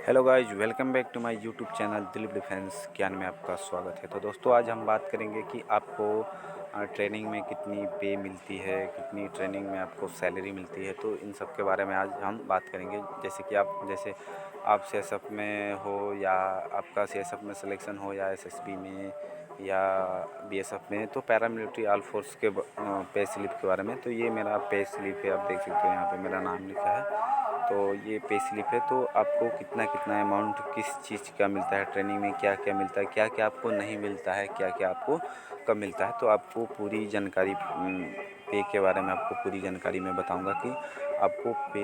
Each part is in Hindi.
Hello guys, welcome back to my YouTube channel Dilip defence ज्ञान में आपका स्वागत है। तो दोस्तों, आज हम बात करेंगे कि आपको ट्रेनिंग में कितनी पे मिलती है, कितनी ट्रेनिंग में आपको सैलरी मिलती है। तो इन सब के बारे में आज हम बात करेंगे। जैसे आप सीएसएफ में हो, या आपका सीएसएफ में सिलेक्शन हो, या एसएसबी में, या बीएसएफ में, तो पैरामिलिट्री आल फोर्स के पे स्लिप के बारे में। तो ये मेरा पे स्लिप है, आप देख सकते हो यहाँ पे मेरा नाम लिखा है। तो ये पे स्लिप है। तो आपको कितना कितना अमाउंट किस चीज़ का मिलता है, ट्रेनिंग में क्या क्या मिलता है, क्या क्या आपको नहीं मिलता है, क्या क्या आपको कब मिलता है। तो आपको पूरी जानकारी पे के बारे में आपको पूरी जानकारी मैं बताऊंगा कि आपको पे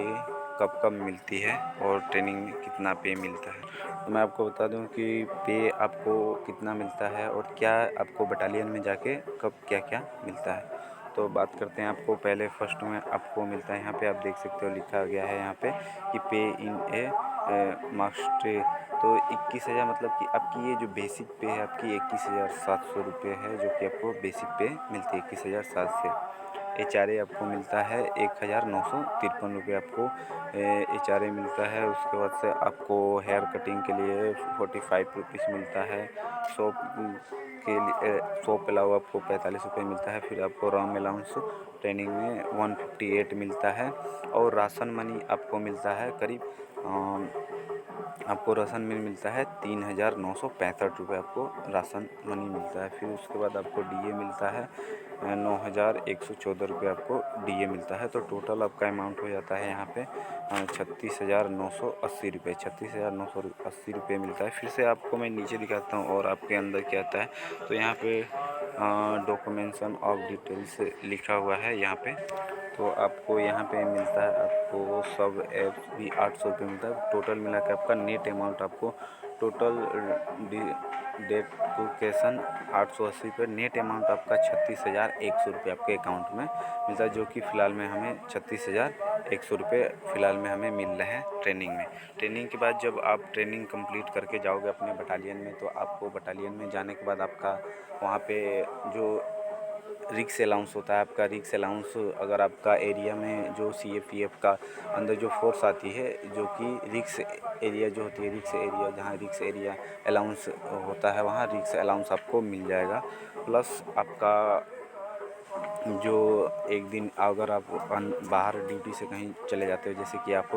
कब कब मिलती है और ट्रेनिंग में कितना पे मिलता है। तो मैं आपको बता दूं कि पे आपको कितना मिलता है और क्या आपको बटालियन में जाके कब क्या क्या मिलता है। तो बात करते हैं। आपको पहले फर्स्ट में आपको मिलता है, यहाँ पे आप देख सकते हो लिखा गया है यहाँ पे कि पे इन ए मास्टर। तो 21,000 मतलब कि आपकी ये जो बेसिक पे है आपकी 21,700 रुपये है, जो कि आपको बेसिक पे मिलती है 21,700 से। HRA आपको मिलता है 1,953 रुपये आपको HRA मिलता है। उसके बाद से आपको हेयर कटिंग के लिए 45 रुपीज़ मिलता है। शॉप के लिए शॉप अलावा आपको 45 रुपये मिलता है। फिर आपको रॉम अलाउंस ट्रेनिंग में 158 मिलता है। और राशन मनी आपको मिलता है करीब आपको राशन में मिलता है 3,965 रुपये आपको राशन मनी मिलता है। फिर उसके बाद आपको डीए मिलता है 9,114 रुपये आपको डीए मिलता है। तो टोटल आपका अमाउंट हो जाता है यहाँ पे 36,980 रुपये, 36,980 रुपये मिलता है। फिर से आपको मैं नीचे दिखाता हूँ और आपके अंदर क्या आता है। तो यहाँ पे डॉक्यूमेंटेशन ऑफ डिटेल्स लिखा हुआ है यहाँ पे। तो आपको यहाँ पे मिलता है, आपको सब ऐप्स भी 800 रुपये मिलता है। टोटल मिला के आपका नेट अमाउंट आपको टोटल डेडिकेशन 880 रुपये, नेट अमाउंट आपका 36,100 रुपये आपके अकाउंट में मिलता है। जो कि फ़िलहाल में हमें 36,100 रुपये फ़िलहाल में हमें मिल रहे हैं ट्रेनिंग में। ट्रेनिंग के बाद जब आप ट्रेनिंग कंप्लीट करके जाओगे अपने बटालियन में, तो आपको बटालियन में जाने के बाद आपका वहाँ पे जो रिक्स अलाउंस होता है, आपका रिक्स अलाउंस अगर आपका एरिया में जो CAPF का अंदर जो फोर्स आती है, जो कि रिक्स एरिया जो होती है, रिक्स एरिया जहाँ रिक्स एरिया अलाउंस होता है वहाँ रिक्स अलाउंस आपको मिल जाएगा। प्लस आपका जो एक दिन अगर आप बाहर ड्यूटी से कहीं चले जाते हो, जैसे कि आप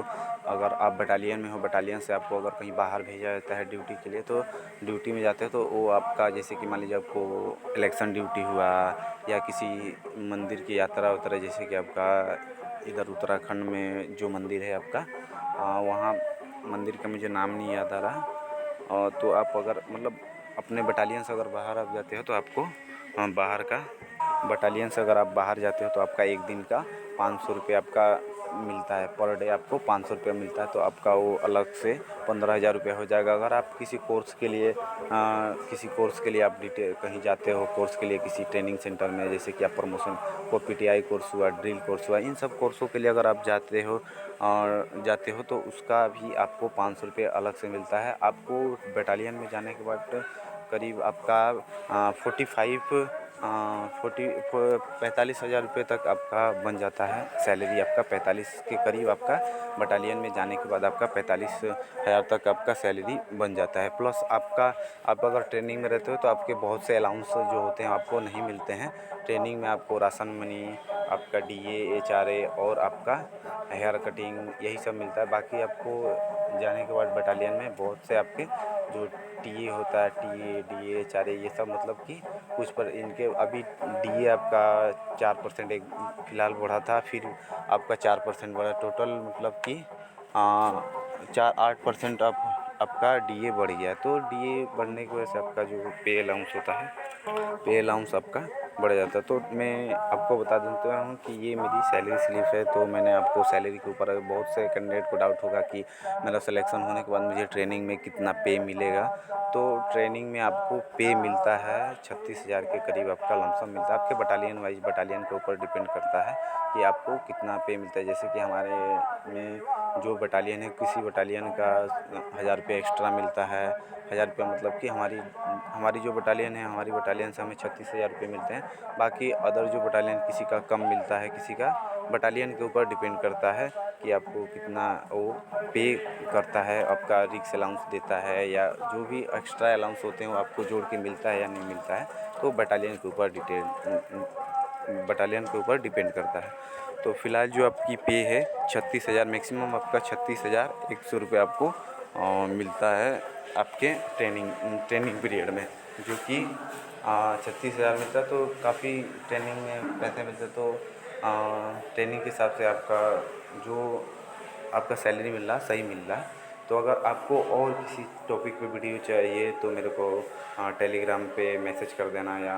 अगर आप बटालियन में हो, बटालियन से आपको अगर कहीं बाहर भेजा जाता है ड्यूटी के लिए, तो ड्यूटी में जाते हो तो वो आपका जैसे कि मान लीजिए आपको इलेक्शन ड्यूटी हुआ, या किसी मंदिर की यात्रा उतरा, जैसे कि आपका इधर उत्तराखंड में जो मंदिर है आपका, वहाँ मंदिर का मुझे नाम नहीं याद आ रहा। तो आप अगर मतलब अपने बटालियन से अगर बाहर आप जाते हो तो आपको बाहर का बटालियन से अगर आप बाहर जाते हो तो आपका एक दिन का 500 रुपये आपका मिलता है, पर डे आपको 500 रुपये मिलता है। तो आपका वो अलग से 15,000 रुपये हो जाएगा। अगर आप किसी कोर्स के लिए आप कहीं जाते हो कोर्स के लिए किसी ट्रेनिंग सेंटर में, जैसे कि आप प्रमोशन को PTI कोर्स हुआ, ड्रिल कोर्स हुआ, इन सब कोर्सों के लिए अगर आप जाते हो तो उसका भी आपको 500 रुपये अलग से मिलता है। आपको बटालियन में जाने के बाद करीब आपका 45,000 रुपये तक आपका बन जाता है सैलरी। आपका 45 के करीब आपका बटालियन में जाने के बाद आपका 45,000 तक आपका सैलरी बन जाता है। प्लस आप अगर ट्रेनिंग में रहते हो तो आपके बहुत से अलाउंस जो होते हैं आपको नहीं मिलते हैं। ट्रेनिंग में आपको राशन मनी, आपका DA HRA और आपका हेयर कटिंग यही सब मिलता है। बाकी आपको जाने के बाद बटालियन में बहुत से आपके जो टीए होता है, टीए DA HRA ये सब मतलब कि कुछ पर इनके अभी DA आपका 4% एक फ़िलहाल बढ़ा था, फिर आपका 4% बढ़ा, टोटल मतलब कि 8% आपका DA बढ़ गया। तो DA बढ़ने की वजह से आपका जो पे अलाउंस होता है, पे अलाउंस आपका बढ़ जाता है। तो मैं आपको बता देता हूँ कि ये मेरी सैलरी स्लिप है। तो मैंने आपको सैलरी के ऊपर बहुत से कैंडिडेट को डाउट होगा कि मेरा सिलेक्शन होने के बाद मुझे ट्रेनिंग में कितना पे मिलेगा। तो ट्रेनिंग में आपको पे मिलता है 36,000 के करीब आपका लमसम मिलता है। आपके बटालियन वाइज बटालियन के ऊपर डिपेंड करता है कि आपको कितना पे मिलता है। जैसे कि हमारे में जो बटालियन है, किसी बटालियन का 1,000 रुपये एक्स्ट्रा मिलता है। 1,000 रुपये मतलब कि हमारी जो बटालियन है, हमारी बटालियन से हमें 36,000 रुपये मिलते हैं। बाकी अदर जो बटालियन किसी का कम मिलता है, किसी का बटालियन के ऊपर डिपेंड करता है कि आपको कितना वो पे करता है, आपका रिक्स अलाउंस देता है या जो भी एक्स्ट्रा अलाउंस होते हैं वो आपको जोड़ के मिलता है या नहीं मिलता है, तो बटालियन के ऊपर डिपेंड करता है। तो फ़िलहाल जो आपकी पे है 36,000, मैक्सिमम आपका 36,100 रुपये आपको मिलता है आपके ट्रेनिंग पीरियड में, जो कि 36,000 मिलता है। तो काफ़ी ट्रेनिंग में पैसे मिलते तो ट्रेनिंग के हिसाब से आपका जो आपका सैलरी मिल रहा सही मिल रहा है। तो अगर आपको और किसी टॉपिक पे वीडियो चाहिए तो मेरे को टेलीग्राम पे मैसेज कर देना या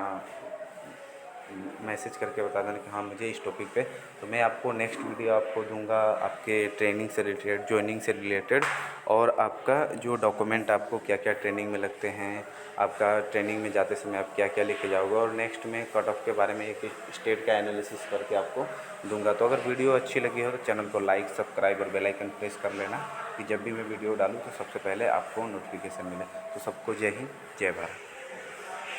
मैसेज करके बता देना कि हाँ मुझे इस टॉपिक पे, तो मैं आपको नेक्स्ट वीडियो आपको दूंगा आपके ट्रेनिंग से रिलेटेड, जॉइनिंग से रिलेटेड, और आपका जो डॉक्यूमेंट आपको क्या क्या ट्रेनिंग में लगते हैं, आपका ट्रेनिंग में जाते समय आप क्या क्या लेके जाओगे, और नेक्स्ट में कट ऑफ के बारे में एक स्टेट का एनालिसिस करके आपको दूंगा। तो अगर वीडियो अच्छी लगी हो तो चैनल को लाइक, सब्सक्राइब और बेल आइकन प्रेस कर लेना कि जब भी मैं वीडियो डालूँ तो सबसे पहले आपको नोटिफिकेशन मिले। तो सबको जय हिंद, जय भारत।